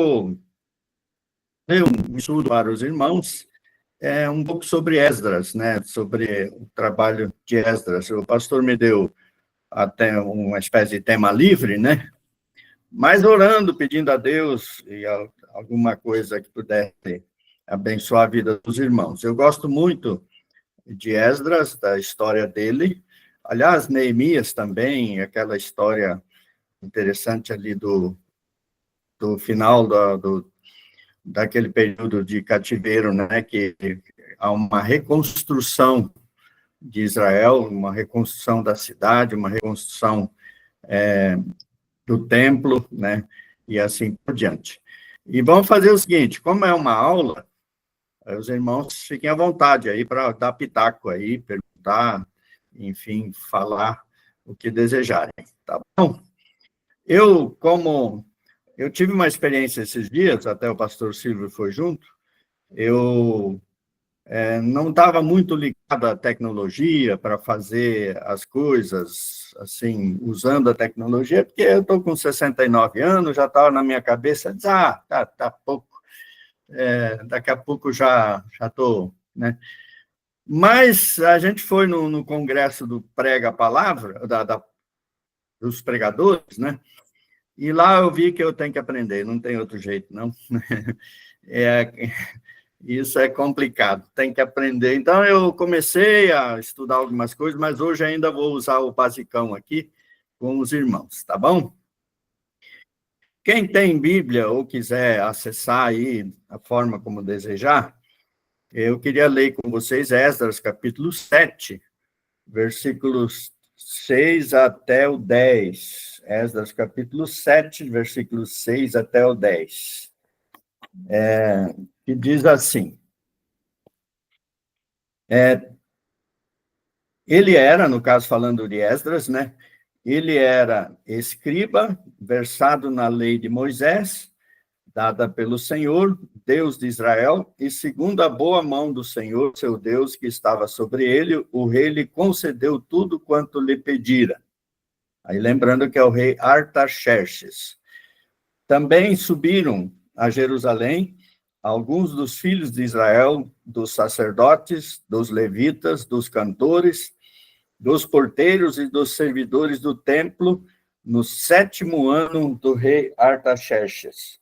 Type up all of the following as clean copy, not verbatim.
Eu estudo para os irmãos um pouco sobre Esdras, né? Sobre o trabalho de Esdras. O pastor me deu até uma espécie de tema livre, né? Mas orando, pedindo a Deus e alguma coisa que pudesse abençoar a vida dos irmãos. Eu gosto muito de Esdras, da história dele. Aliás, Neemias também, aquela história interessante ali do final daquele período de cativeiro, né, que há uma reconstrução de Israel, uma reconstrução da cidade, uma reconstrução do templo, né, e assim por diante. E vamos fazer o seguinte, como é uma aula, os irmãos fiquem à vontade aí para dar pitaco aí, perguntar, enfim, falar o que desejarem, tá bom? Eu tive uma experiência esses dias, até o pastor Silvio foi junto, eu não estava muito ligado à tecnologia para fazer as coisas, assim, usando a tecnologia, porque eu estou com 69 anos, já estava na minha cabeça, tá pouco, daqui a pouco já estou, né? Mas a gente foi no congresso do Prega a Palavra, dos pregadores, né? E lá eu vi que eu tenho que aprender, não tem outro jeito, não. Isso é complicado, tem que aprender. Então, eu comecei a estudar algumas coisas, mas hoje ainda vou usar o basicão aqui com os irmãos, tá bom? Quem tem Bíblia ou quiser acessar aí a forma como desejar, eu queria ler com vocês Esdras, capítulo 7, versículos 6 até o 10. Esdras, capítulo 7, versículos 6 até o 10. Que diz assim: ele era, no caso falando de Esdras, né? Ele era escriba, versado na lei de Moisés, dada pelo Senhor, Deus de Israel, e segundo a boa mão do Senhor, seu Deus, que estava sobre ele, o rei lhe concedeu tudo quanto lhe pedira. Aí lembrando que é o rei Artaxerxes. Também subiram a Jerusalém alguns dos filhos de Israel, dos sacerdotes, dos levitas, dos cantores, dos porteiros e dos servidores do templo, no 7º ano do rei Artaxerxes.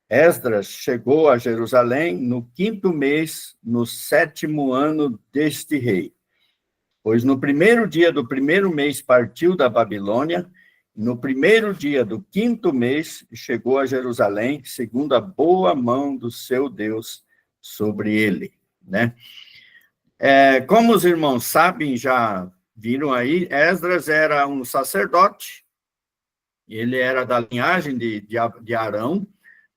Esdras chegou a Jerusalém no 5º mês, no 7º ano deste rei. Pois no 1º dia do 1º mês partiu da Babilônia, no 1º dia do 5º mês chegou a Jerusalém, segundo a boa mão do seu Deus sobre ele, né? Como os irmãos sabem, já viram aí, Esdras era um sacerdote, ele era da linhagem de Arão,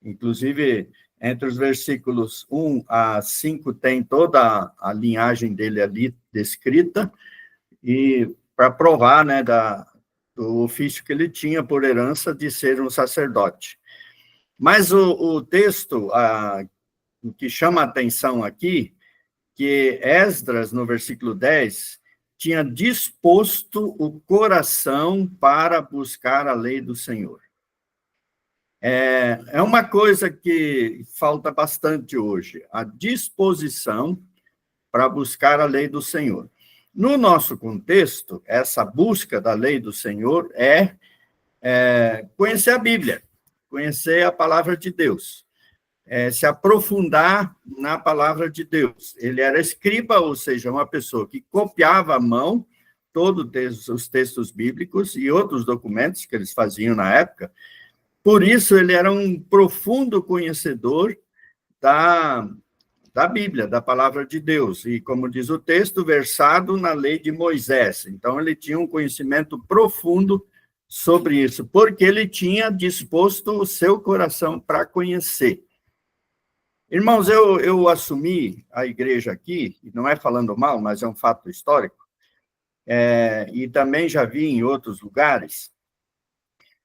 inclusive entre os versículos 1 a 5 tem toda a linhagem dele ali descrita, e para provar, né, do ofício que ele tinha por herança de ser um sacerdote. Mas o texto o que chama a atenção aqui, que Esdras, no versículo 10, tinha disposto o coração para buscar a lei do Senhor. É uma coisa que falta bastante hoje, a disposição para buscar a lei do Senhor. No nosso contexto, essa busca da lei do Senhor é conhecer a Bíblia, conhecer a palavra de Deus. Se aprofundar na palavra de Deus. Ele era escriba, ou seja, uma pessoa que copiava à mão todos os textos bíblicos e outros documentos que eles faziam na época. Por isso, ele era um profundo conhecedor da Bíblia, da palavra de Deus. E, como diz o texto, versado na lei de Moisés. Então, ele tinha um conhecimento profundo sobre isso, porque ele tinha disposto o seu coração para conhecer. Irmãos, eu assumi a igreja aqui, e não é falando mal, mas é um fato histórico, e também já vi em outros lugares,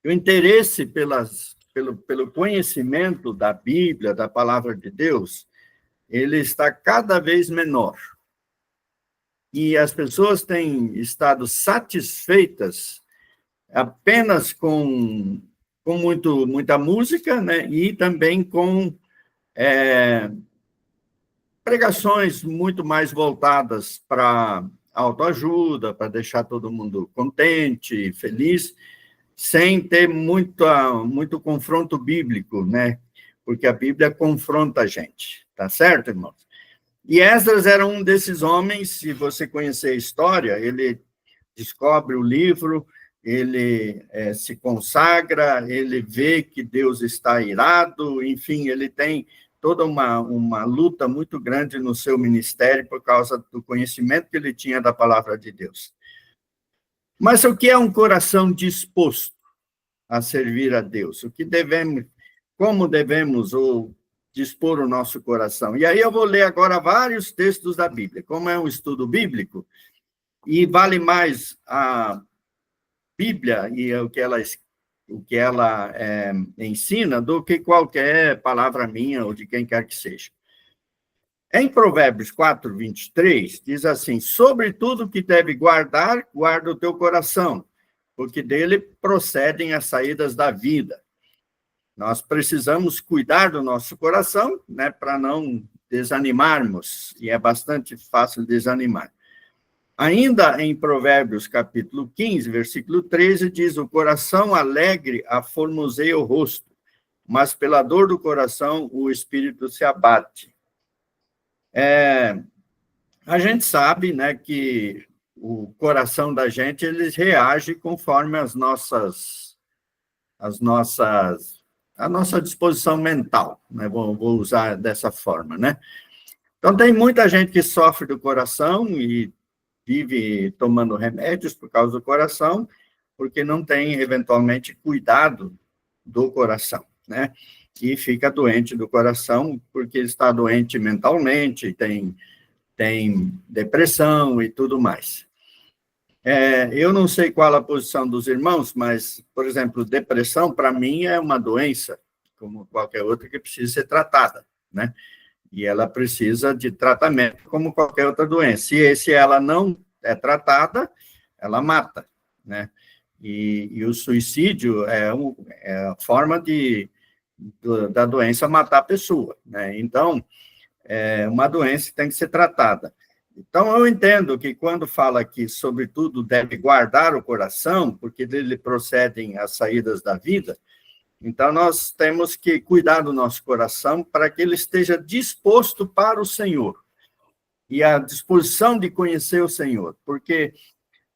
o interesse pelo conhecimento da Bíblia, da palavra de Deus, ele está cada vez menor. E as pessoas têm estado satisfeitas apenas com com muita música, né? E também com pregações muito mais voltadas para autoajuda, para deixar todo mundo contente, feliz, sem ter muito confronto bíblico, né? Porque a Bíblia confronta a gente, tá certo, irmãos? E Esdras era um desses homens, se você conhecer a história, ele descobre o livro, ele se consagra, ele vê que Deus está irado, enfim, ele tem toda uma luta muito grande no seu ministério por causa do conhecimento que ele tinha da palavra de Deus. Mas o que é um coração disposto a servir a Deus? Como devemos dispor o nosso coração? E aí eu vou ler agora vários textos da Bíblia. Como é um estudo bíblico, e vale mais a Bíblia e o que ela ensina do que qualquer palavra minha ou de quem quer que seja. Em Provérbios 4, 23, diz assim: sobre tudo que deve guardar, guarda o teu coração, porque dele procedem as saídas da vida. Nós precisamos cuidar do nosso coração, né, para não desanimarmos, e é bastante fácil desanimar. Ainda em Provérbios, capítulo 15, versículo 13, diz: o coração alegre aformoseia o rosto, mas pela dor do coração o espírito se abate. A gente sabe, né, que o coração da gente, ele reage conforme a nossa disposição mental, né? Vou usar dessa forma, né? Então, tem muita gente que sofre do coração e vive tomando remédios por causa do coração, porque não tem, eventualmente, cuidado do coração, né? E fica doente do coração porque está doente mentalmente, tem depressão e tudo mais. Eu não sei qual a posição dos irmãos, mas, por exemplo, depressão, para mim, é uma doença, como qualquer outra, que precisa ser tratada, né? E ela precisa de tratamento, como qualquer outra doença. Se ela não é tratada, ela mata, né? E o suicídio é a forma da doença matar a pessoa, né? Então, é uma doença que tem que ser tratada. Então, eu entendo que quando fala que, sobretudo, deve guardar o coração, porque dele procedem as saídas da vida, então nós temos que cuidar do nosso coração para que ele esteja disposto para o Senhor, e a disposição de conhecer o Senhor, porque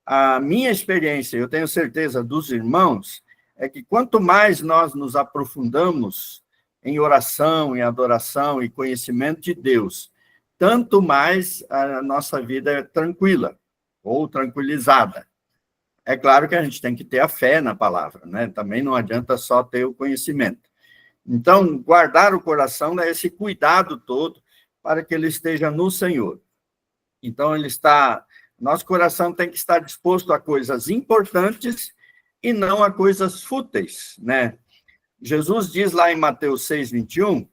a minha experiência, eu tenho certeza dos irmãos, é que quanto mais nós nos aprofundamos em oração, em adoração e conhecimento de Deus, tanto mais a nossa vida é tranquila, ou tranquilizada. É claro que a gente tem que ter a fé na palavra, né? Também não adianta só ter o conhecimento. Então, guardar o coração é esse cuidado todo para que ele esteja no Senhor. Então, nosso coração tem que estar disposto a coisas importantes e não a coisas fúteis, né? Jesus diz lá em Mateus 6, 21,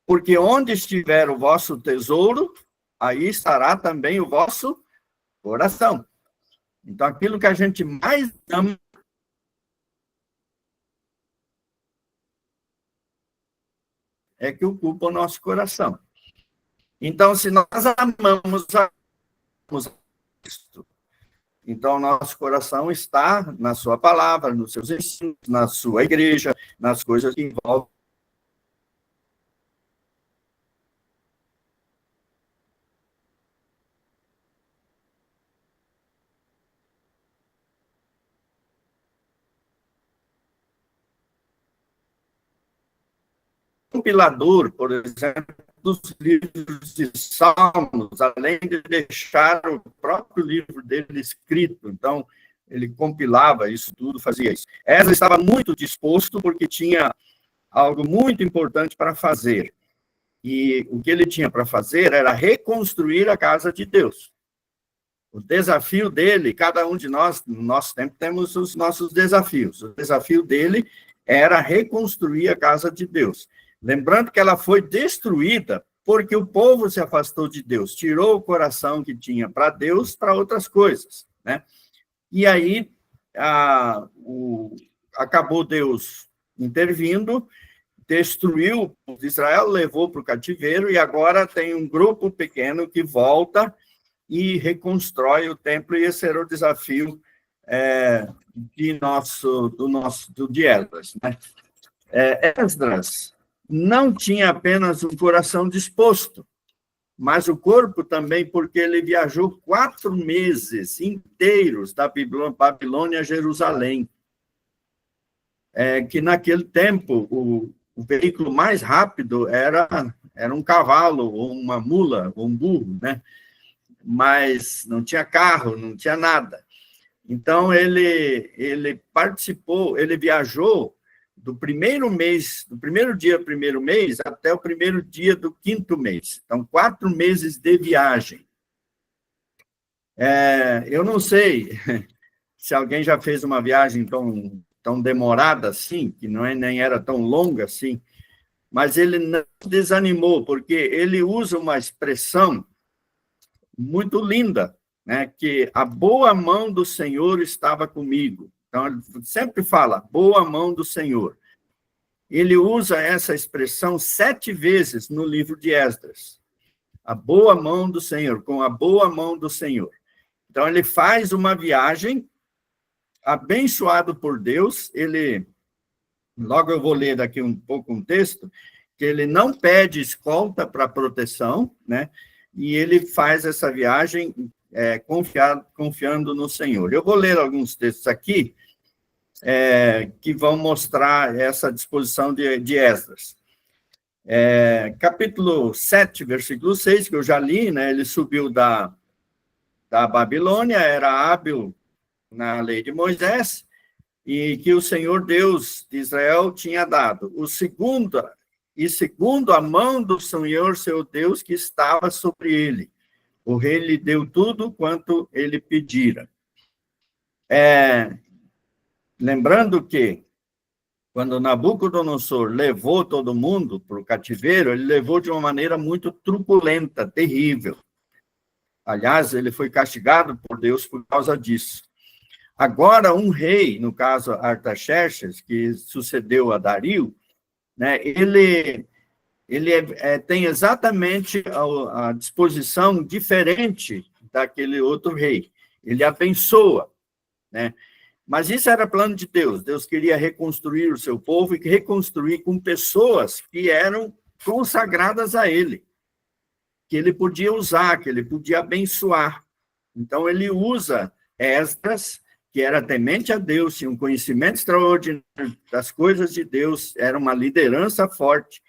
porque onde estiver o vosso tesouro, aí estará também o vosso coração. Então, aquilo que a gente mais ama é que ocupa o nosso coração. Então, se nós amamos a Cristo, então nosso coração está na sua palavra, nos seus ensinos, na sua igreja, nas coisas que envolvem. Compilador, por exemplo, dos livros de Salmos, além de deixar o próprio livro dele escrito, então ele compilava isso tudo, fazia isso. Esdras estava muito disposto porque tinha algo muito importante para fazer. E o que ele tinha para fazer era reconstruir a casa de Deus. O desafio dele, cada um de nós, no nosso tempo, temos os nossos desafios. O desafio dele era reconstruir a casa de Deus. Lembrando que ela foi destruída porque o povo se afastou de Deus, tirou o coração que tinha para Deus para outras coisas, né? E aí, acabou Deus intervindo, destruiu o povo de Israel, levou para o cativeiro, e agora tem um grupo pequeno que volta e reconstrói o templo, e esse era o desafio de Esdras, né? Esdras não tinha apenas um coração disposto, mas o corpo também, porque ele viajou 4 meses inteiros da Babilônia a Jerusalém, que naquele tempo o veículo mais rápido era um cavalo, ou uma mula, ou um burro, né? Mas não tinha carro, não tinha nada. Então, ele participou, ele viajou do primeiro dia do primeiro mês até o primeiro dia do 5º mês. Então, 4 meses de viagem. Eu não sei se alguém já fez uma viagem tão demorada assim, que nem era tão longa assim, mas ele não desanimou, porque ele usa uma expressão muito linda, né? Que a boa mão do Senhor estava comigo. Então, ele sempre fala, boa mão do Senhor. Ele usa essa expressão 7 vezes no livro de Esdras. A boa mão do Senhor, com a boa mão do Senhor. Então, ele faz uma viagem, abençoado por Deus. Logo eu vou ler daqui um pouco um texto, que ele não pede escolta para proteção, né? E ele faz essa viagem confiando no Senhor. Eu vou ler alguns textos aqui que vão mostrar essa disposição de Esdras. Capítulo 7, versículo 6, que eu já li, né? Ele subiu da Babilônia, era hábil na lei de Moisés, e que o Senhor Deus de Israel tinha dado. Segundo a mão do Senhor, seu Deus, que estava sobre ele. O rei lhe deu tudo quanto ele pedira. Lembrando que, quando Nabucodonosor levou todo mundo para o cativeiro, ele levou de uma maneira muito truculenta, terrível. Aliás, ele foi castigado por Deus por causa disso. Agora, um rei, no caso Artaxerxes, que sucedeu a Dario, né, ele tem exatamente a disposição diferente daquele outro rei. Ele abençoa, né? Mas isso era plano de Deus. Deus queria reconstruir o seu povo e reconstruir com pessoas que eram consagradas a ele, que ele podia usar, que ele podia abençoar. Então, ele usa Esdras, que era temente a Deus, tinha um conhecimento extraordinário das coisas de Deus, era uma liderança forte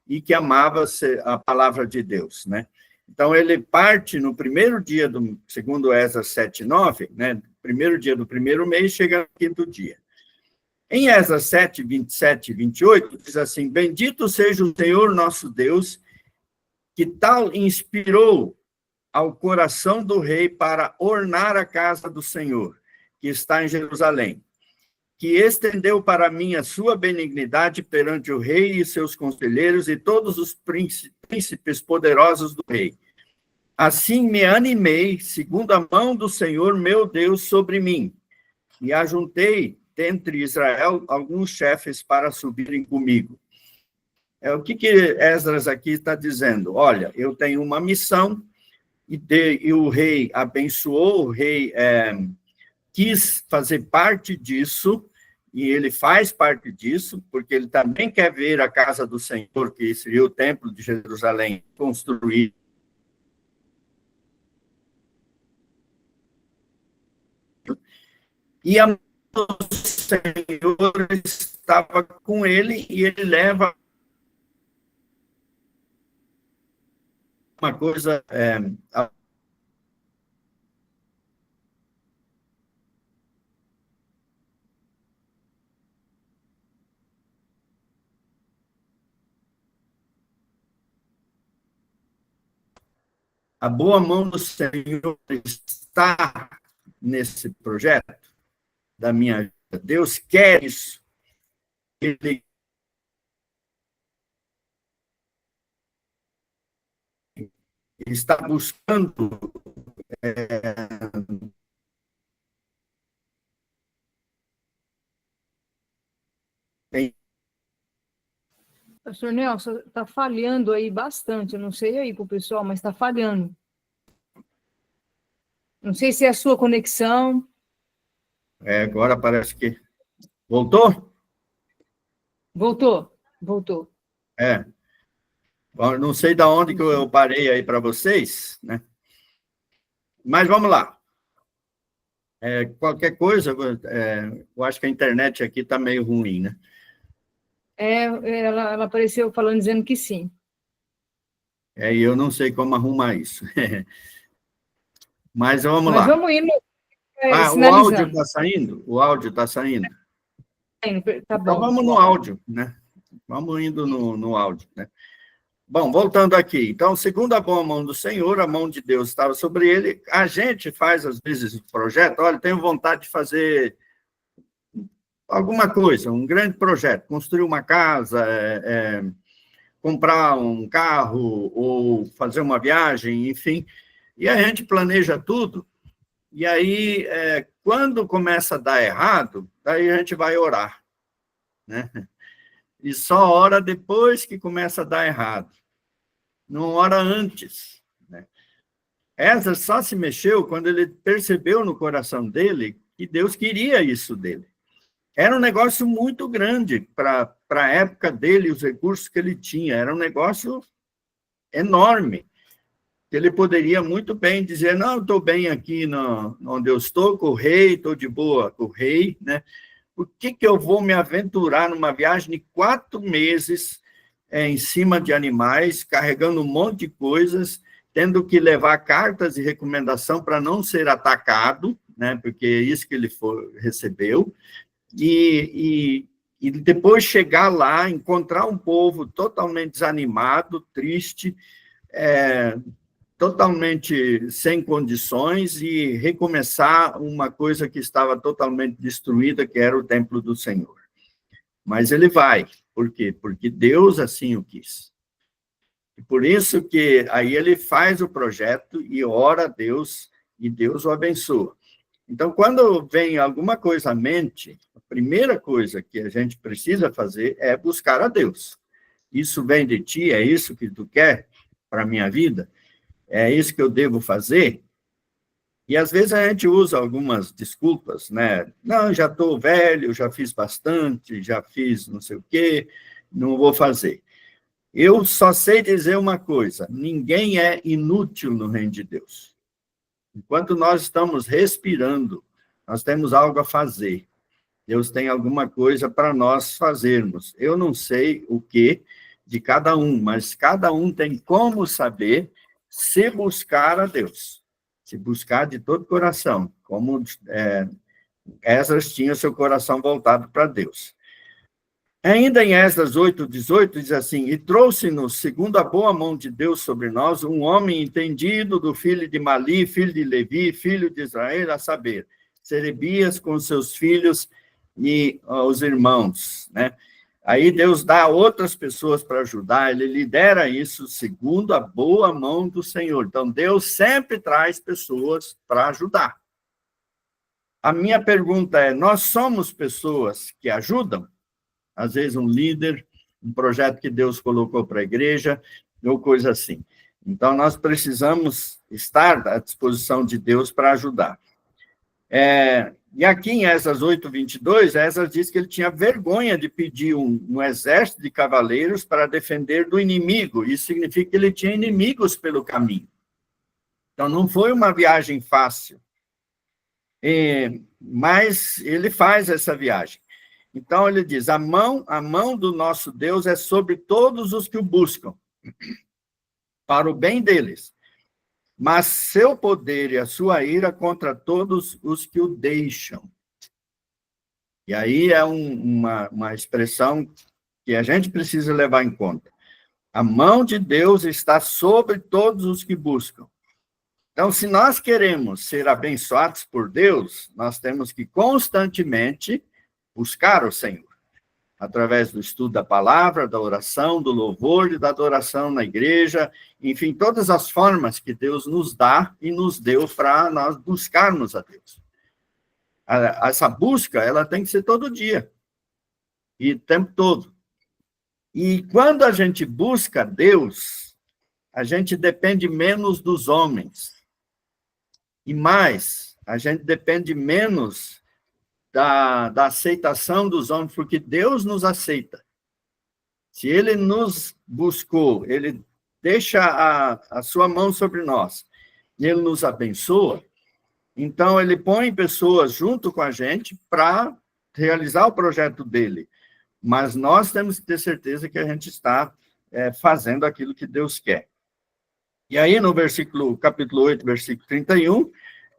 e que amava a palavra de Deus, né? Então, ele parte no primeiro dia, segundo Esdras 7:9, né? Primeiro dia do primeiro mês, chega no 5º dia. Em Esdras 7, 27 e 28, diz assim, bendito seja o Senhor nosso Deus, que tal inspirou ao coração do rei para ornar a casa do Senhor, que está em Jerusalém, que estendeu para mim a sua benignidade perante o rei e seus conselheiros e todos os príncipes poderosos do rei. Assim me animei, segundo a mão do Senhor, meu Deus, sobre mim, e ajuntei dentre Israel alguns chefes para subirem comigo. O que Esdras aqui está dizendo? Olha, eu tenho uma missão, e o rei abençoou, o rei quis fazer parte disso, e ele faz parte disso, porque ele também quer ver a casa do Senhor, que seria o templo de Jerusalém, construído. E a mão do Senhor estava com ele, e ele leva uma coisa... A boa mão do Senhor está nesse projeto da minha vida. Deus quer isso. Ele está buscando Pastor Nelson, está falhando aí bastante. Eu não sei aí para o pessoal, mas está falhando. Não sei se é a sua conexão. Agora parece que... Voltou? Voltou. Bom, não sei de onde que eu parei aí para vocês, né? Mas vamos lá. Qualquer coisa, eu acho que a internet aqui está meio ruim, né? Ela apareceu falando, dizendo que sim. E eu não sei como arrumar isso. Mas vamos Mas lá. vamos indo, O áudio sinalizando. está saindo? O áudio está saindo? Tá Então bom. vamos no áudio, né? Vamos indo no áudio, né? Bom, voltando aqui. Então, segundo a boa mão do Senhor, a mão de Deus estava sobre ele. A gente faz, às vezes, um projeto. Olha, tenho vontade de fazer alguma coisa, um grande projeto, construir uma casa, comprar um carro ou fazer uma viagem, enfim. E a gente planeja tudo. E aí, quando começa a dar errado, daí a gente vai orar, né? E só ora depois que começa a dar errado. Não ora antes, né? Esdras só se mexeu quando ele percebeu no coração dele que Deus queria isso dele. Era um negócio muito grande para a época dele, os recursos que ele tinha. Era um negócio enorme. Ele poderia muito bem dizer, não, estou bem aqui onde eu estou, com o rei, estou de boa com o rei, né? Por que eu vou me aventurar numa viagem de 4 meses em cima de animais, carregando um monte de coisas, tendo que levar cartas de recomendação para não ser atacado, né? Porque é isso que ele recebeu, e depois chegar lá, encontrar um povo totalmente desanimado, triste, totalmente sem condições e recomeçar uma coisa que estava totalmente destruída, que era o templo do Senhor. Mas ele vai. Por quê? Porque Deus assim o quis. E por isso que aí ele faz o projeto e ora a Deus, e Deus o abençoa. Então, quando vem alguma coisa à mente, a primeira coisa que a gente precisa fazer é buscar a Deus. Isso vem de ti? É isso que tu quer para a minha vida? É isso que eu devo fazer? E, às vezes, a gente usa algumas desculpas, né? Não, já estou velho, já fiz bastante, já fiz não sei o quê, não vou fazer. Eu só sei dizer uma coisa, ninguém é inútil no reino de Deus. Enquanto nós estamos respirando, nós temos algo a fazer. Deus tem alguma coisa para nós fazermos. Eu não sei o que de cada um, mas cada um tem como saber se buscar a Deus, se buscar de todo o coração, como Esdras tinha seu coração voltado para Deus. Ainda em Esdras 8:18, diz assim, e trouxe-nos, segundo a boa mão de Deus sobre nós, um homem entendido do filho de Mali, filho de Levi, filho de Israel, a saber, Serebias com seus filhos e os irmãos, né? Aí Deus dá outras pessoas para ajudar, ele lidera isso segundo a boa mão do Senhor. Então, Deus sempre traz pessoas para ajudar. A minha pergunta é, nós somos pessoas que ajudam? Às vezes um líder, um projeto que Deus colocou para a igreja, ou coisa assim. Então, nós precisamos estar à disposição de Deus para ajudar. E aqui em Esdras 8:22, Esdras diz que ele tinha vergonha de pedir um exército de cavaleiros para defender do inimigo. Isso significa que ele tinha inimigos pelo caminho. Então, não foi uma viagem fácil. Mas ele faz essa viagem. Então, ele diz, a mão do nosso Deus é sobre todos os que o buscam, para o bem deles. Mas seu poder e a sua ira contra todos os que o deixam. E aí é uma expressão que a gente precisa levar em conta. A mão de Deus está sobre todos os que buscam. Então, se nós queremos ser abençoados por Deus, nós temos que constantemente buscar o Senhor, através do estudo da palavra, da oração, do louvor e da adoração na igreja, enfim, todas as formas que Deus nos dá e nos deu para nós buscarmos a Deus. Essa busca, ela tem que ser todo dia, e o tempo todo. E quando a gente busca Deus, a gente depende menos dos homens. E mais, a gente depende menos da aceitação dos homens, porque Deus nos aceita. Se ele nos buscou, ele deixa a sua mão sobre nós, e ele nos abençoa, então ele põe pessoas junto com a gente para realizar o projeto dele. Mas nós temos que ter certeza que a gente está fazendo aquilo que Deus quer. E aí, no capítulo 8, versículo 31,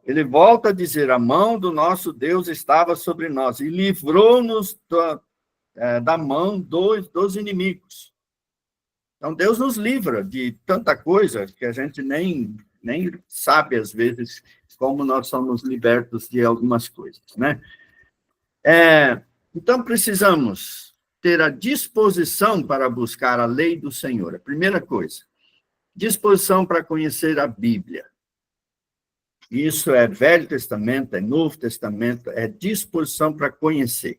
ele volta a dizer, a mão do nosso Deus estava sobre nós e livrou-nos da mão dos inimigos. Então, Deus nos livra de tanta coisa que a gente nem sabe, às vezes, como nós somos libertos de algumas coisas, né? Então, precisamos ter a disposição para buscar a lei do Senhor. A primeira coisa, disposição para conhecer a Bíblia. Isso é Velho Testamento, é Novo Testamento, é disposição para conhecer.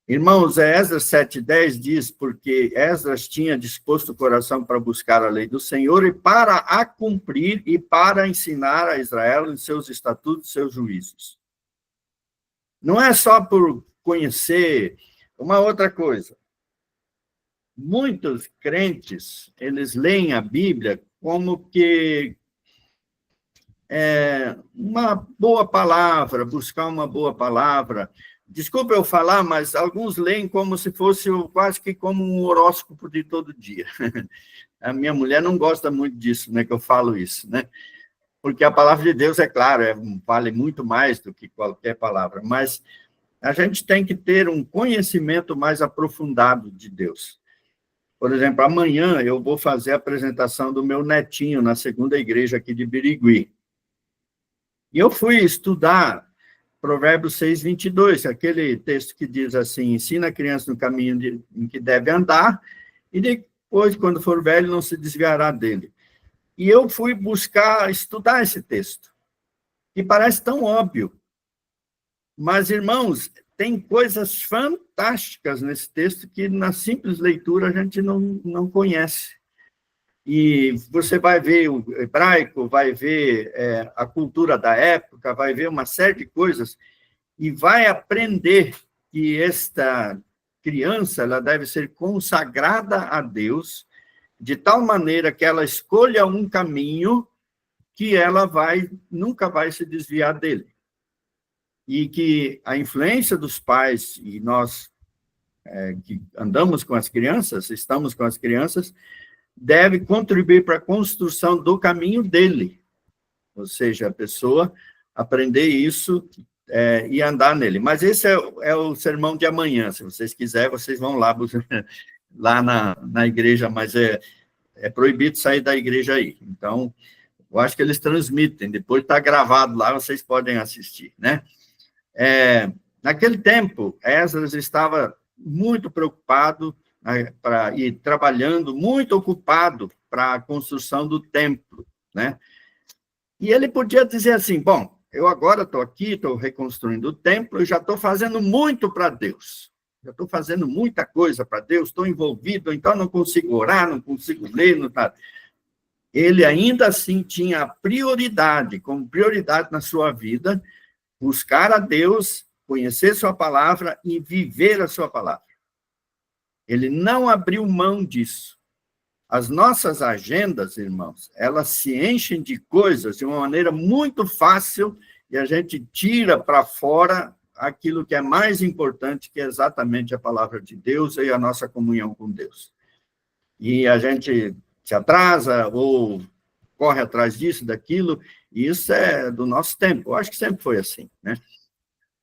Irmãos, Esdras 7,10 diz, porque Esdras tinha disposto o coração para buscar a lei do Senhor e para a cumprir e para ensinar a Israel em seus estatutos, seus juízos. Não é só por conhecer. Uma outra coisa, muitos crentes, eles leem a Bíblia como que uma boa palavra, buscar uma boa palavra. Desculpa eu falar, mas alguns leem como se fosse quase que como um horóscopo de todo dia. A minha mulher não gosta muito disso, né, que eu falo isso, né? Porque a palavra de Deus, é claro, vale muito mais do que qualquer palavra, mas a gente tem que ter um conhecimento mais aprofundado de Deus. Por exemplo, amanhã eu vou fazer a apresentação do meu netinho na segunda igreja aqui de Birigui. E eu fui estudar Provérbios 6, 22, aquele texto que diz assim, ensina a criança no caminho em que deve andar, e depois, quando for velho, não se desviará dele. E eu fui buscar estudar esse texto, que parece tão óbvio. Mas, irmãos, tem coisas fantásticas nesse texto que, na simples leitura, a gente não conhece. E você vai ver o hebraico, vai ver a cultura da época, vai ver uma série de coisas, e vai aprender que esta criança ela deve ser consagrada a Deus, de tal maneira que ela escolha um caminho que ela nunca vai se desviar dele. E que a influência dos pais, e nós que andamos com as crianças, estamos com as crianças, deve contribuir para a construção do caminho dele. Ou seja, a pessoa aprender isso e andar nele. Mas esse é o sermão de amanhã. Se vocês quiserem, vocês vão lá na igreja, mas é proibido sair da igreja aí. Então, eu acho que eles transmitem. Depois está gravado lá, vocês podem assistir, né? Naquele tempo, Esdras estava muito preocupado e trabalhando, muito ocupado para a construção do templo, né? E ele podia dizer assim, bom, eu agora estou aqui, estou reconstruindo o templo, e já estou fazendo muito para Deus, já estou fazendo muita coisa para Deus, estou envolvido, então não consigo orar, não consigo ler, não tá. Ele ainda assim tinha prioridade, como prioridade na sua vida, buscar a Deus, conhecer sua palavra e viver a sua palavra. Ele não abriu mão disso. As nossas agendas, irmãos, elas se enchem de coisas de uma maneira muito fácil e a gente tira para fora aquilo que é mais importante, que é exatamente a palavra de Deus e a nossa comunhão com Deus. E a gente se atrasa ou corre atrás disso, daquilo, e isso é do nosso tempo. Eu acho que sempre foi assim, né?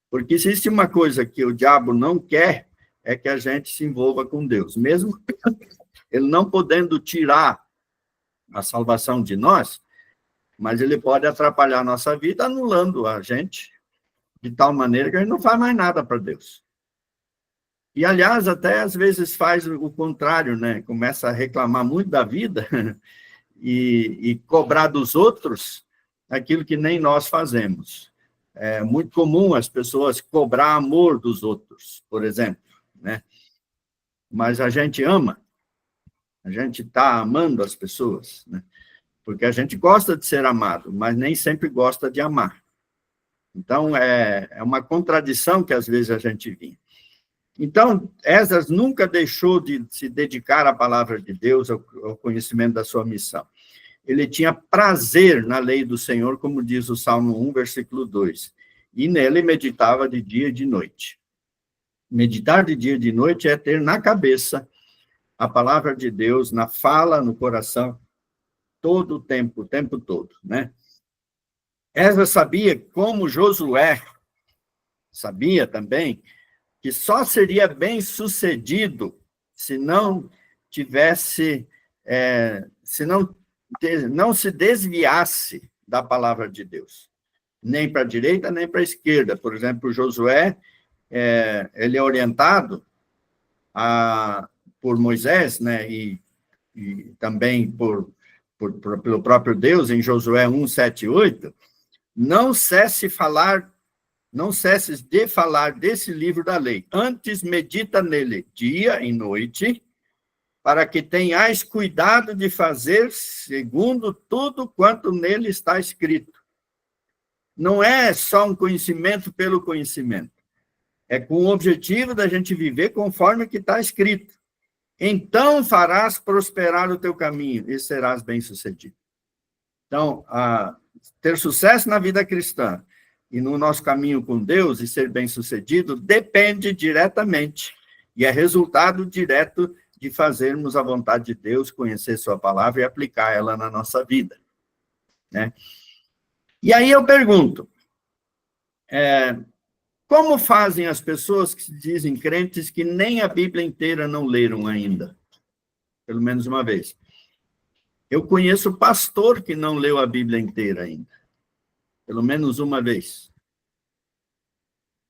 Porque existe uma coisa que o diabo não quer, é que a gente se envolva com Deus. Mesmo ele não podendo tirar a salvação de nós, mas ele pode atrapalhar a nossa vida anulando a gente, de tal maneira que a gente não faz mais nada para Deus. E, aliás, até às vezes faz o contrário, né? Começa a reclamar muito da vida e cobrar dos outros aquilo que nem nós fazemos. É muito comum as pessoas cobrar amor dos outros, por exemplo, né? mas a gente ama, a gente está amando as pessoas, né? Porque a gente gosta de ser amado, mas nem sempre gosta de amar. Então, é uma contradição que às vezes a gente vê. Então, Esdras nunca deixou de se dedicar à palavra de Deus, ao conhecimento da sua missão. Ele tinha prazer na lei do Senhor, como diz o Salmo 1, versículo 2. E nele meditava de dia e de noite. Meditar de dia e de noite é ter na cabeça a palavra de Deus, na fala, no coração, todo o tempo todo, né? Esdras sabia, como Josué sabia também, que só seria bem-sucedido se não tivesse, não se desviasse da palavra de Deus, nem para a direita, nem para a esquerda. Por exemplo, Josué, ele é orientado por Moisés, né, e também pelo próprio Deus, em Josué 1, 7 e 8, não cesses de falar desse livro da lei. Antes medita nele dia e noite, para que tenhais cuidado de fazer segundo tudo quanto nele está escrito. Não é só um conhecimento pelo conhecimento. É com o objetivo da gente viver conforme o que está escrito. Então farás prosperar o teu caminho e serás bem-sucedido. Então, ter sucesso na vida cristã e no nosso caminho com Deus e ser bem-sucedido depende diretamente e é resultado direto de fazermos a vontade de Deus, conhecer sua palavra e aplicar ela na nossa vida, né? E aí eu pergunto, como fazem as pessoas que se dizem crentes que nem a Bíblia inteira não leram ainda? Pelo menos uma vez. Eu conheço pastor que não leu a Bíblia inteira ainda. Pelo menos uma vez.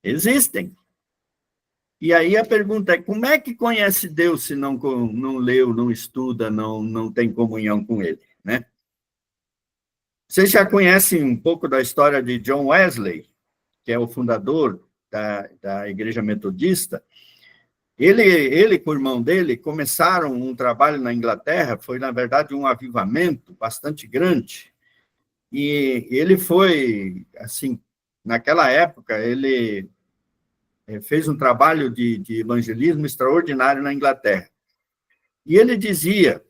Existem. E aí a pergunta é, como é que conhece Deus se não leu, não estuda, não tem comunhão com ele, né? Vocês já conhecem um pouco da história de John Wesley, que é o fundador da Igreja Metodista. Ele com o irmão dele começaram um trabalho na Inglaterra, foi, na verdade, um avivamento bastante grande. E ele foi, assim, naquela época, ele fez um trabalho de evangelismo extraordinário na Inglaterra. E ele dizia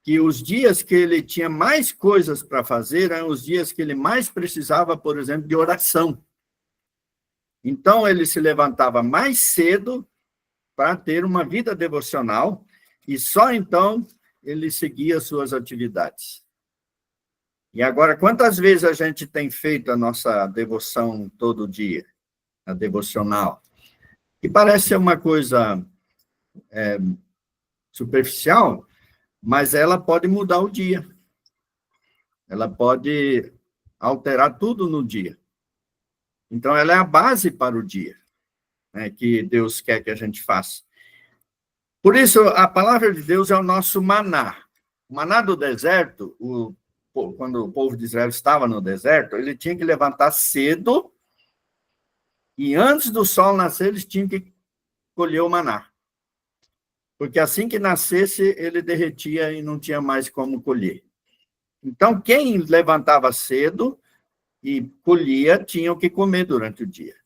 que os dias que ele tinha mais coisas para fazer eram os dias que ele mais precisava, por exemplo, de oração. Então, ele se levantava mais cedo para ter uma vida devocional, e só então ele seguia suas atividades. E agora, quantas vezes a gente tem feito a nossa devoção todo dia, a devocional? Que parece ser uma coisa superficial, mas ela pode mudar o dia. Ela pode alterar tudo no dia. Então, ela é a base para o dia, né, que Deus quer que a gente faça. Por isso, a palavra de Deus é o nosso maná. O maná do deserto, quando o povo de Israel estava no deserto, ele tinha que levantar cedo e antes do sol nascer, eles tinham que colher o maná. Porque assim que nascesse, ele derretia e não tinha mais como colher. Então, quem levantava cedo e colhia, tinha o que comer durante o dia.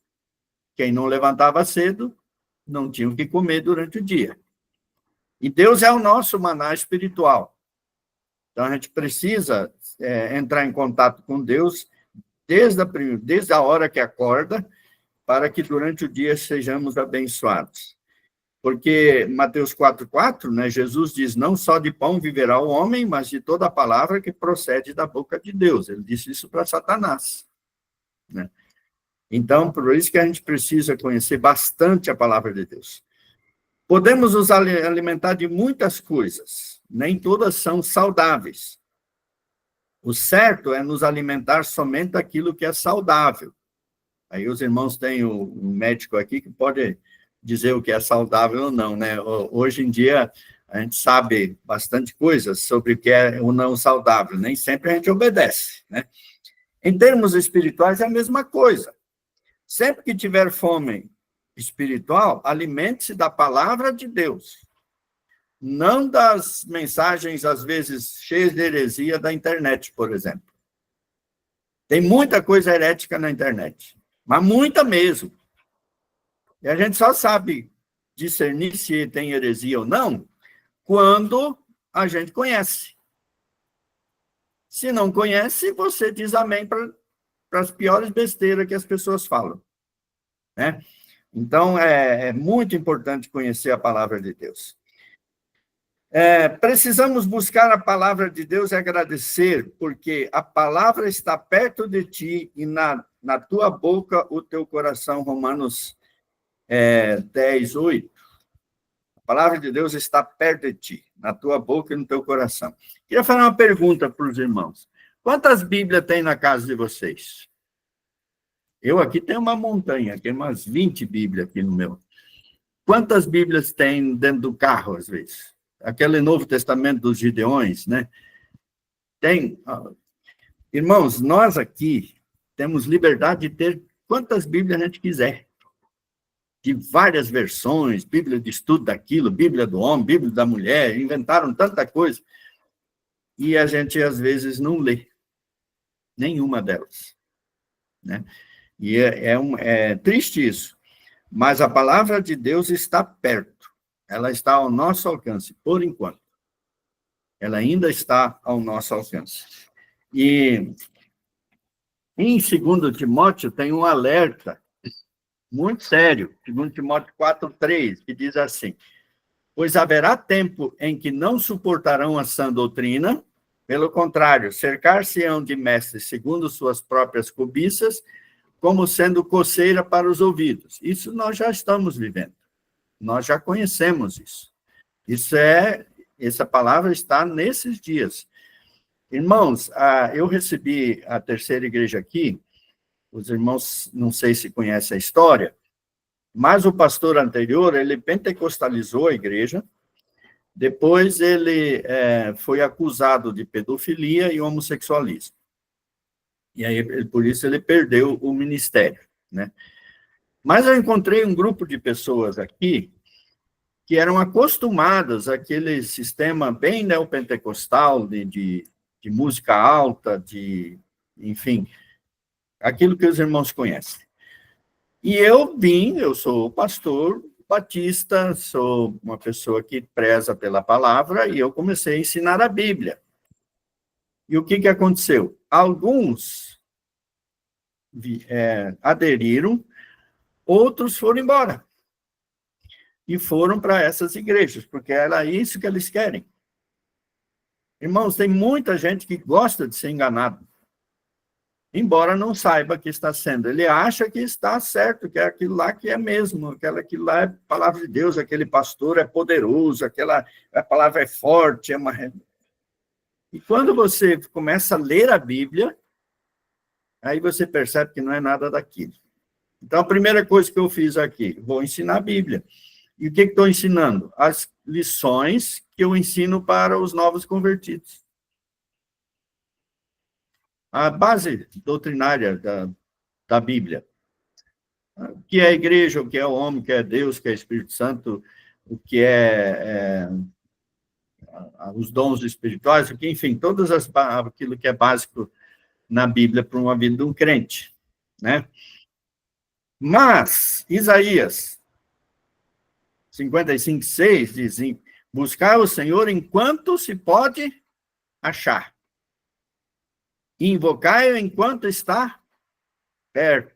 Quem não levantava cedo, não tinha o que comer durante o dia. E Deus é o nosso maná espiritual. Então, a gente precisa entrar em contato com Deus desde a hora que acorda, para que durante o dia sejamos abençoados. Porque Mateus 4,4, né, Jesus diz, não só de pão viverá o homem, mas de toda a palavra que procede da boca de Deus. Ele disse isso para Satanás, né? Então, por isso que a gente precisa conhecer bastante a palavra de Deus. Podemos nos alimentar de muitas coisas, nem todas são saudáveis. O certo é nos alimentar somente daquilo que é saudável. Aí os irmãos têm um médico aqui que pode dizer o que é saudável ou não, né? Hoje em dia, a gente sabe bastante coisas sobre o que é o não saudável, nem sempre a gente obedece, né? Em termos espirituais, é a mesma coisa. Sempre que tiver fome espiritual, alimente-se da palavra de Deus, não das mensagens, às vezes, cheias de heresia da internet, por exemplo. Tem muita coisa herética na internet, mas muita mesmo. E a gente só sabe discernir se tem heresia ou não quando a gente conhece. Se não conhece, você diz amém para as piores besteiras que as pessoas falam, né? Então, é muito importante conhecer a palavra de Deus. Precisamos buscar a palavra de Deus e agradecer, porque a palavra está perto de ti e na tua boca o teu coração, Romanos 10, 8. A palavra de Deus está perto de ti, na tua boca e no teu coração. Queria fazer uma pergunta para os irmãos. Quantas Bíblias tem na casa de vocês? Eu aqui tenho uma montanha, tem umas 20 Bíblias aqui no meu. Quantas Bíblias tem dentro do carro, às vezes? Aquele Novo Testamento dos Gideões, né? Tem. Irmãos, nós aqui temos liberdade de ter quantas Bíblias a gente quiser. De várias versões, Bíblia de estudo daquilo, Bíblia do homem, Bíblia da mulher, inventaram tanta coisa. E a gente, às vezes, não lê nenhuma delas, né? E é triste isso. Mas a palavra de Deus está perto. Ela está ao nosso alcance, por enquanto. Ela ainda está ao nosso alcance. E em 2 Timóteo tem um alerta muito sério, 2 Timóteo 4:3, que diz assim: pois haverá tempo em que não suportarão a sã doutrina, pelo contrário, cercar-se-ão de mestres segundo suas próprias cobiças, como sendo coceira para os ouvidos. Isso nós já estamos vivendo. Nós já conhecemos isso. Essa palavra está nesses dias. Irmãos, eu recebi a terceira igreja aqui, os irmãos não sei se conhecem a história, mas o pastor anterior, ele pentecostalizou a igreja, depois ele foi acusado de pedofilia e homossexualismo. E aí, por isso, ele perdeu o ministério, né? Mas eu encontrei um grupo de pessoas aqui que eram acostumadas àquele sistema bem neopentecostal de música alta, enfim, aquilo que os irmãos conhecem. E eu sou pastor batista, sou uma pessoa que preza pela palavra, e eu comecei a ensinar a Bíblia. E o que aconteceu? Alguns aderiram, outros foram embora. E foram para essas igrejas, porque era isso que eles querem. Irmãos, tem muita gente que gosta de ser enganado, embora não saiba que está sendo. Ele acha que está certo, que é aquilo lá que é mesmo, aquilo lá é palavra de Deus, aquele pastor é poderoso, a palavra é forte. E quando você começa a ler a Bíblia, aí você percebe que não é nada daquilo. Então, a primeira coisa que eu fiz aqui, vou ensinar a Bíblia. E o que estou ensinando? As lições que eu ensino para os novos convertidos. A base doutrinária da Bíblia. O que é a igreja, o que é o homem, o que é Deus, o que é Espírito Santo, o que os dons espirituais, enfim, aquilo que é básico na Bíblia para uma vida de um crente, né? Mas, Isaías 55:6 diz: buscar o Senhor enquanto se pode achar. Invocai-o enquanto está perto.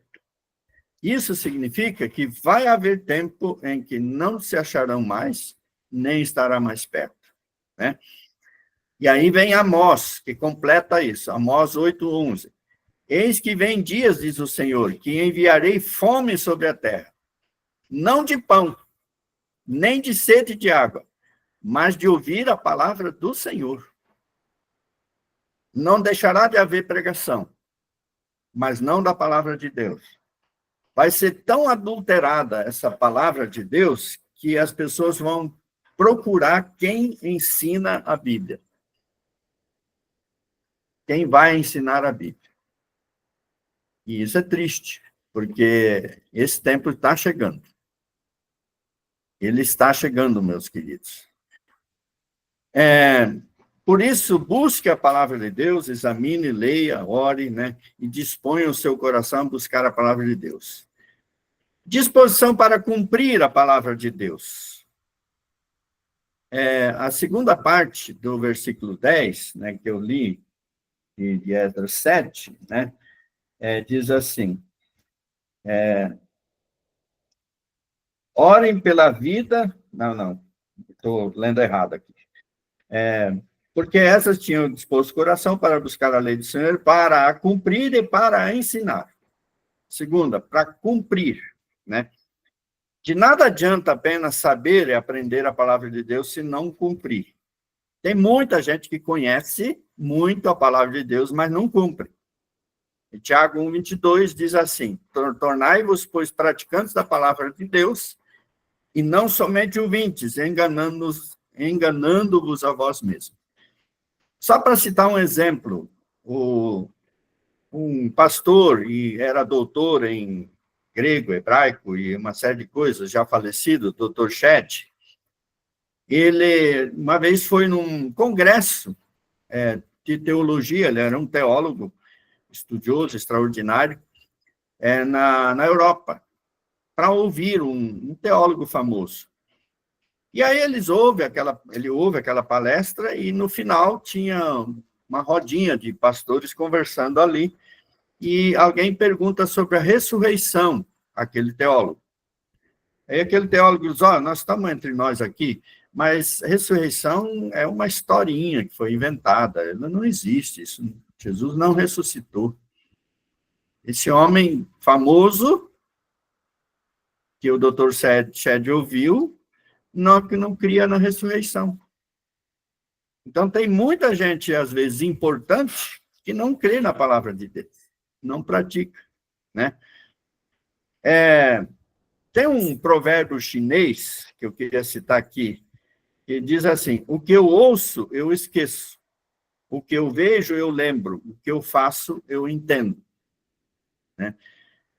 Isso significa que vai haver tempo em que não se acharão mais, nem estará mais perto, né? E aí vem Amós, que completa isso. Amós 8:11. Eis que vem dias, diz o Senhor, que enviarei fome sobre a terra, não de pão, nem de sede de água, mas de ouvir a palavra do Senhor. Não deixará de haver pregação, mas não da palavra de Deus. Vai ser tão adulterada essa palavra de Deus que as pessoas vão procurar quem ensina a Bíblia. Quem vai ensinar a Bíblia. E isso é triste, porque esse tempo está chegando. Ele está chegando, meus queridos. Por isso, busque a palavra de Deus, examine, leia, ore, né? E disponha o seu coração a buscar a palavra de Deus. Disposição para cumprir a palavra de Deus. A segunda parte do versículo 10, né, que eu li, de Esdras 7, né, diz assim, orem pela vida... Não, estou lendo errado aqui. Porque essas tinham disposto o coração para buscar a lei do Senhor, para a cumprir e para a ensinar. Segunda, para cumprir, né? De nada adianta apenas saber e aprender a palavra de Deus se não cumprir. Tem muita gente que conhece muito a palavra de Deus, mas não cumpre. E Tiago 1:22 diz assim, tornai-vos, pois, praticantes da palavra de Deus, e não somente ouvintes, enganando-vos a vós mesmos. Só para citar um exemplo, um pastor, e era doutor em grego, hebraico e uma série de coisas, já falecido, o Dr. Shedd, ele uma vez foi num congresso de teologia, ele era um teólogo estudioso, extraordinário, na Europa, para ouvir um teólogo famoso. E aí ele ouve aquela palestra e no final tinha uma rodinha de pastores conversando ali e alguém pergunta sobre a ressurreição, aquele teólogo. Aí aquele teólogo diz, nós estamos entre nós aqui, mas ressurreição é uma historinha que foi inventada, ela não existe, Jesus não ressuscitou. Esse homem famoso, que o Dr. Shedd ouviu, que não cria na ressurreição. Então, tem muita gente, às vezes, importante, que não crê na palavra de Deus, não pratica, né? Tem um provérbio chinês, que eu queria citar aqui, que diz assim, o que eu ouço, eu esqueço. O que eu vejo, eu lembro. O que eu faço, eu entendo. Né?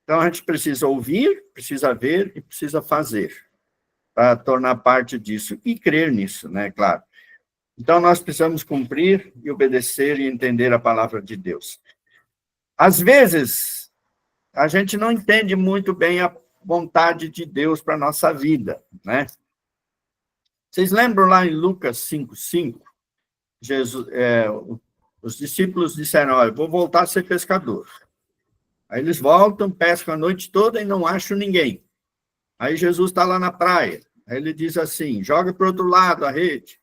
Então, a gente precisa ouvir, precisa ver e precisa fazer, para tornar parte disso e crer nisso, né? Claro. Então, nós precisamos cumprir e obedecer e entender a palavra de Deus. Às vezes, a gente não entende muito bem a vontade de Deus para a nossa vida, né? Vocês lembram lá em Lucas 5:5? Os discípulos disseram, olha, vou voltar a ser pescador. Aí eles voltam, pescam a noite toda e não acham ninguém. Aí Jesus está lá na praia. Aí ele diz assim, joga para o outro lado a rede.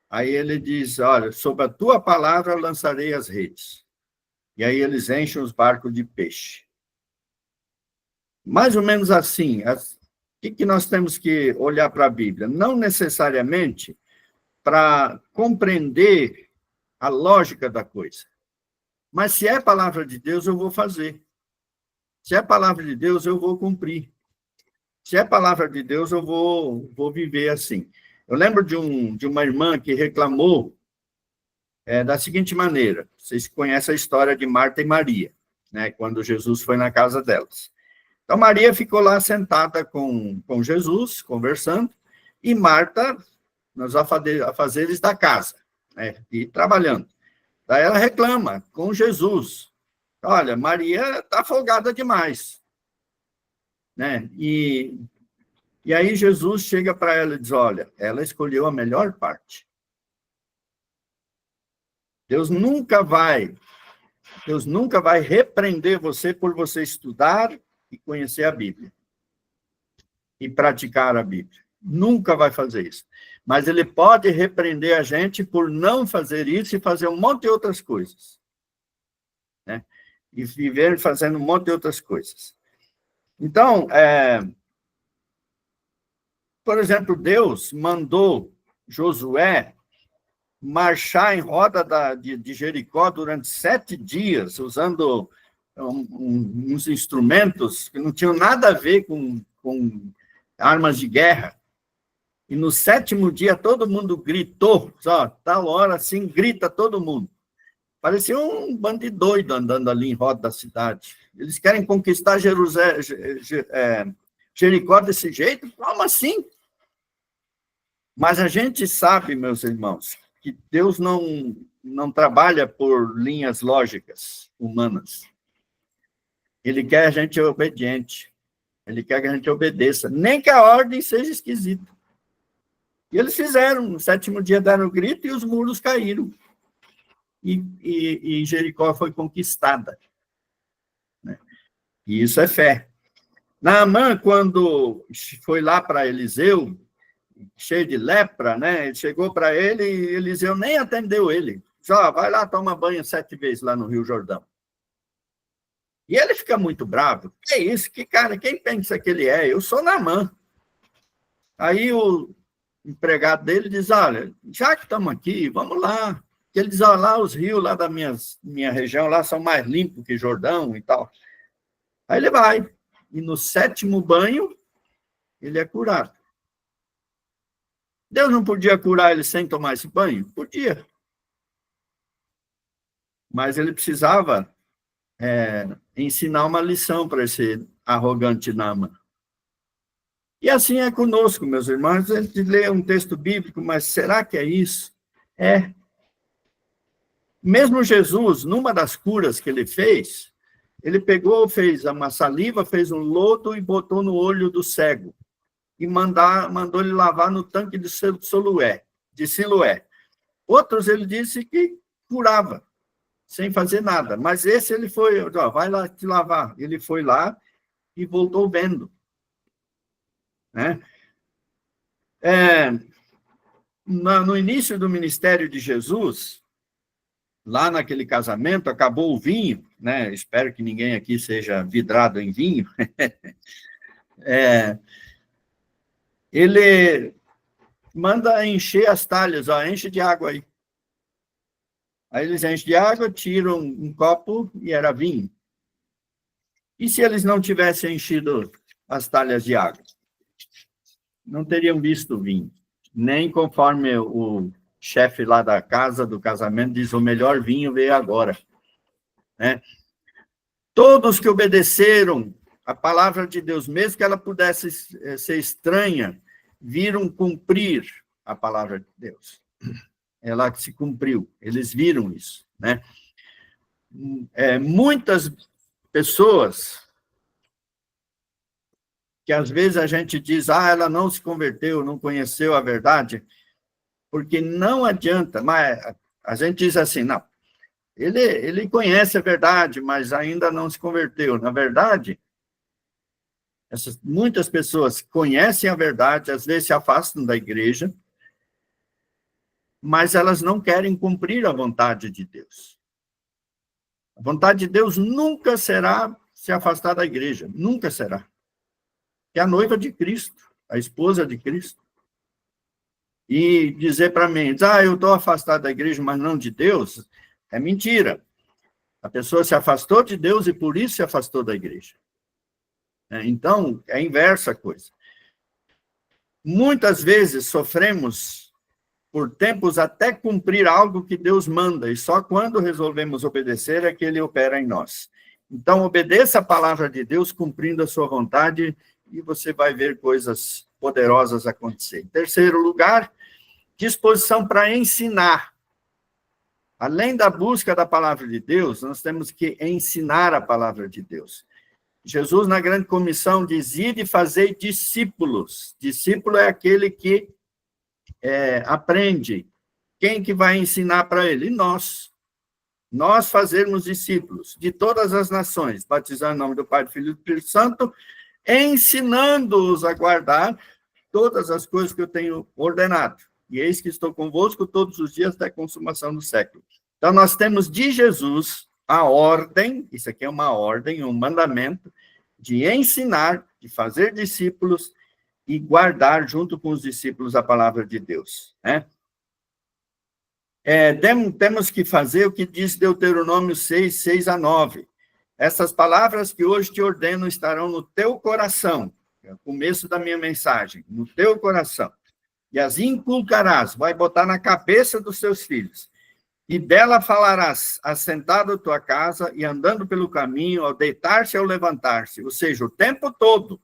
Aí ele diz, olha, sob a tua palavra lançarei as redes. E aí eles enchem os barcos de peixe. Mais ou menos assim, o que nós temos que olhar para a Bíblia? Não necessariamente para compreender a lógica da coisa. Mas se é palavra de Deus, eu vou fazer. Se é palavra de Deus, eu vou cumprir. Se é palavra de Deus, eu vou viver assim. Eu lembro de uma irmã que reclamou da seguinte maneira. Vocês conhecem a história de Marta e Maria, né, quando Jesus foi na casa delas. Então, Maria ficou lá sentada com Jesus, conversando, e Marta nos afazeres da casa, né, e trabalhando. Daí ela reclama com Jesus. Olha, Maria está folgada demais. Né? E aí Jesus chega para ela e diz, olha, ela escolheu a melhor parte. Deus nunca vai repreender você por você estudar e conhecer a Bíblia. E praticar a Bíblia. Nunca vai fazer isso. Mas ele pode repreender a gente por não fazer isso e fazer um monte de outras coisas. Né? E viver fazendo um monte de outras coisas. Então, por exemplo, Deus mandou Josué marchar em roda de Jericó durante 7 dias, usando uns instrumentos que não tinham nada a ver com armas de guerra. E no 7º dia, todo mundo gritou, tal hora assim, grita todo mundo. Parecia um bando de doido andando ali em roda da cidade. Eles querem conquistar Jericó desse jeito? Como assim? Mas a gente sabe, meus irmãos, que Deus não trabalha por linhas lógicas humanas. Ele quer a gente obediente. Ele quer que a gente obedeça, nem que a ordem seja esquisita. E eles fizeram, no 7º dia deram o grito e os muros caíram. E Jericó foi conquistada. Né? E isso é fé. Naamã, quando foi lá para Eliseu, cheio de lepra, né? Ele chegou para ele e Eliseu nem atendeu ele. Disse, vai lá, toma banho 7 vezes lá no Rio Jordão. E ele fica muito bravo. Que isso? Que cara, quem pensa que ele é? Eu sou Naamã. Aí o empregado dele diz, olha, já que estamos aqui, vamos lá. Ele diz, lá os rios lá da minha região lá são mais limpos que Jordão e tal. Aí ele vai. E no 7º banho, ele é curado. Deus não podia curar ele sem tomar esse banho? Podia. Mas ele precisava ensinar uma lição para esse arrogante Naamã. E assim é conosco, meus irmãos. A gente lê um texto bíblico, mas será que é isso? É. Mesmo Jesus, numa das curas que ele fez, ele pegou, fez uma saliva, fez um lodo e botou no olho do cego. E mandou ele lavar no tanque de Siloé. Outros ele disse que curava, sem fazer nada. Mas esse ele foi, vai lá te lavar. Ele foi lá e voltou vendo. Né? No início do ministério de Jesus, lá naquele casamento, acabou o vinho, né? Espero que ninguém aqui seja vidrado em vinho. Ele manda encher as talhas, enche de água aí. Aí eles enchem de água, tiram um copo e era vinho. E se eles não tivessem enchido as talhas de água? Não teriam visto o vinho. Nem conforme o chefe lá da casa, do casamento, diz, o melhor vinho veio agora. Né? Todos que obedeceram a palavra de Deus, mesmo que ela pudesse ser estranha, viram cumprir a palavra de Deus. Ela se cumpriu, eles viram isso. Né? Muitas pessoas que às vezes a gente diz, ela não se converteu, não conheceu a verdade, porque não adianta, mas a gente diz assim, não, ele conhece a verdade, mas ainda não se converteu. Na verdade, muitas pessoas conhecem a verdade, às vezes se afastam da igreja, mas elas não querem cumprir a vontade de Deus. A vontade de Deus nunca será se afastar da igreja, nunca será. É a noiva de Cristo, a esposa de Cristo. E dizer para mim, eu estou afastado da igreja, mas não de Deus, é mentira. A pessoa se afastou de Deus e por isso se afastou da igreja. Então, é a inversa coisa. Muitas vezes sofremos por tempos até cumprir algo que Deus manda, e só quando resolvemos obedecer é que ele opera em nós. Então, obedeça a palavra de Deus, cumprindo a sua vontade, e você vai ver coisas poderosas acontecer. Em terceiro lugar, disposição para ensinar. Além da busca da palavra de Deus, nós temos que ensinar a palavra de Deus. Jesus, na grande comissão, diz, ide e fazei discípulos. Discípulo é aquele que aprende. Quem que vai ensinar para ele? Nós. Nós fazermos discípulos de todas as nações, batizando em nome do Pai, do Filho e do Espírito Santo, ensinando-os a guardar todas as coisas que eu tenho ordenado. E eis que estou convosco todos os dias até a consumação do século. Então, nós temos de Jesus a ordem, isso aqui é uma ordem, um mandamento, de ensinar, de fazer discípulos e guardar junto com os discípulos a palavra de Deus. Né? Temos que fazer o que diz Deuteronômio 6, 6-9. Essas palavras que hoje te ordeno estarão no teu coração, é o começo da minha mensagem, no teu coração. E as inculcarás, vai botar na cabeça dos teus filhos. E dela falarás, assentado à tua casa e andando pelo caminho, ao deitar-se e ao levantar-se. Ou seja, o tempo todo,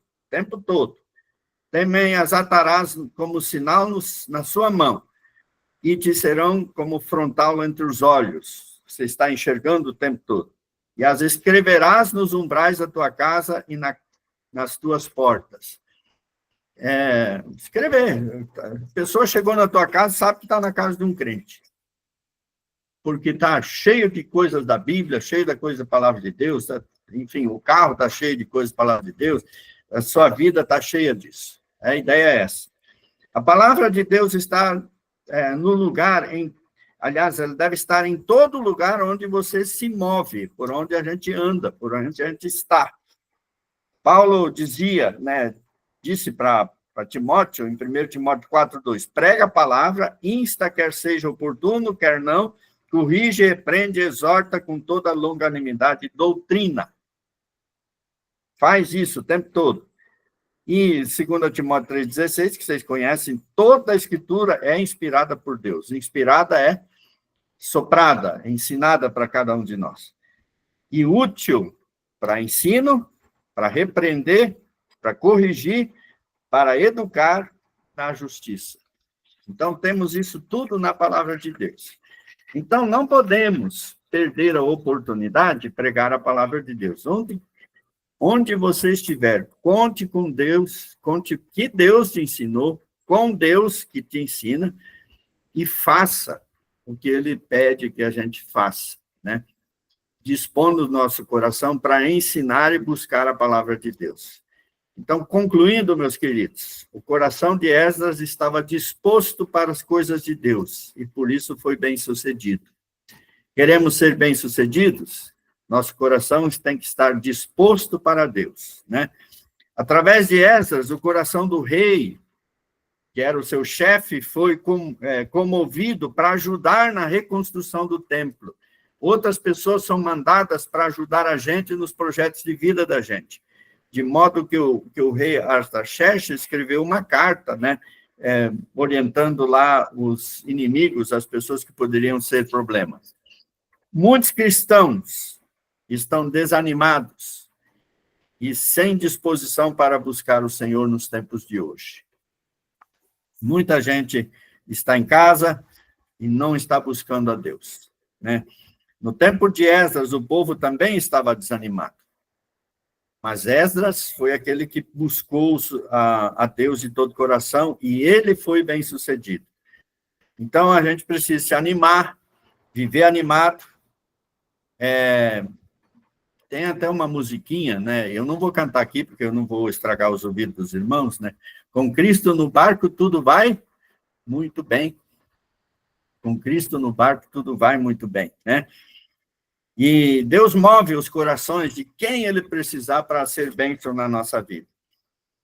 também as atarás como sinal na sua mão, e te serão como frontal entre os olhos. Você está enxergando o tempo todo. E as escreverás nos umbrais da tua casa e nas tuas portas. Escrever. A pessoa chegou na tua casa, sabe que está na casa de um crente. Porque está cheio de coisas da Bíblia, cheio da coisa da palavra de Deus. Enfim, o carro está cheio de coisas da palavra de Deus. A sua vida está cheia disso. A ideia é essa. A palavra de Deus está no lugar, aliás, ela deve estar em todo lugar onde você se move, por onde a gente anda, por onde a gente está. Paulo disse para Timóteo, em 1 Timóteo 4:2, prega a palavra, insta, quer seja oportuno, quer não, corrige, repreende, exorta com toda longanimidade e doutrina. Faz isso o tempo todo. E 2 Timóteo 3,16, que vocês conhecem, toda a Escritura é inspirada por Deus. Inspirada é soprada, ensinada para cada um de nós. E útil para ensino, para repreender, para corrigir, para educar na justiça. Então, temos isso tudo na palavra de Deus. Então, não podemos perder a oportunidade de pregar a palavra de Deus. Onde você estiver, conte com Deus, conte o que Deus te ensinou, com Deus que te ensina, e faça o que Ele pede que a gente faça, né? Dispondo o nosso coração para ensinar e buscar a palavra de Deus. Então, concluindo, meus queridos, o coração de Esdras estava disposto para as coisas de Deus, e por isso foi bem-sucedido. Queremos ser bem-sucedidos? Nosso coração tem que estar disposto para Deus, né? Através de Esdras, o coração do rei, que era o seu chefe, foi comovido para ajudar na reconstrução do templo. Outras pessoas são mandadas para ajudar a gente nos projetos de vida da gente. De modo que o rei Artaxerxes escreveu uma carta, né, orientando lá os inimigos, as pessoas que poderiam ser problemas. Muitos cristãos estão desanimados e sem disposição para buscar o Senhor nos tempos de hoje. Muita gente está em casa e não está buscando a Deus, né? No tempo de Esdras, o povo também estava desanimado. Mas Esdras foi aquele que buscou a Deus de todo o coração e ele foi bem-sucedido. Então, a gente precisa se animar, viver animado. Tem até uma musiquinha, né? Eu não vou cantar aqui, porque eu não vou estragar os ouvidos dos irmãos, né? Com Cristo no barco, tudo vai muito bem. Com Cristo no barco, tudo vai muito bem, né? E Deus move os corações de quem Ele precisar para ser bênção na nossa vida.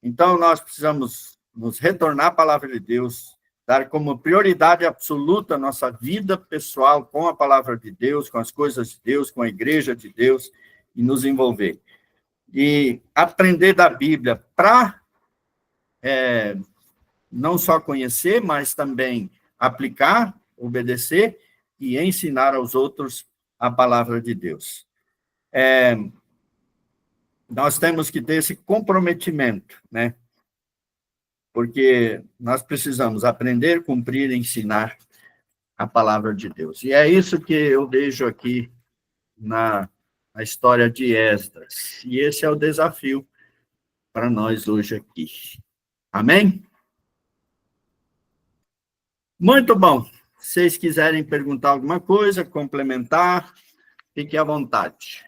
Então, nós precisamos nos retornar à palavra de Deus, dar como prioridade absoluta a nossa vida pessoal com a palavra de Deus, com as coisas de Deus, com a igreja de Deus, e nos envolver. E aprender da Bíblia para não só conhecer, mas também aplicar, obedecer e ensinar aos outros a palavra de Deus. Nós temos que ter esse comprometimento, né? Porque nós precisamos aprender, cumprir e ensinar a palavra de Deus. E é isso que eu vejo aqui na história de Esdras. E esse é o desafio para nós hoje aqui. Amém? Muito bom. Se vocês quiserem perguntar alguma coisa, complementar, fique à vontade.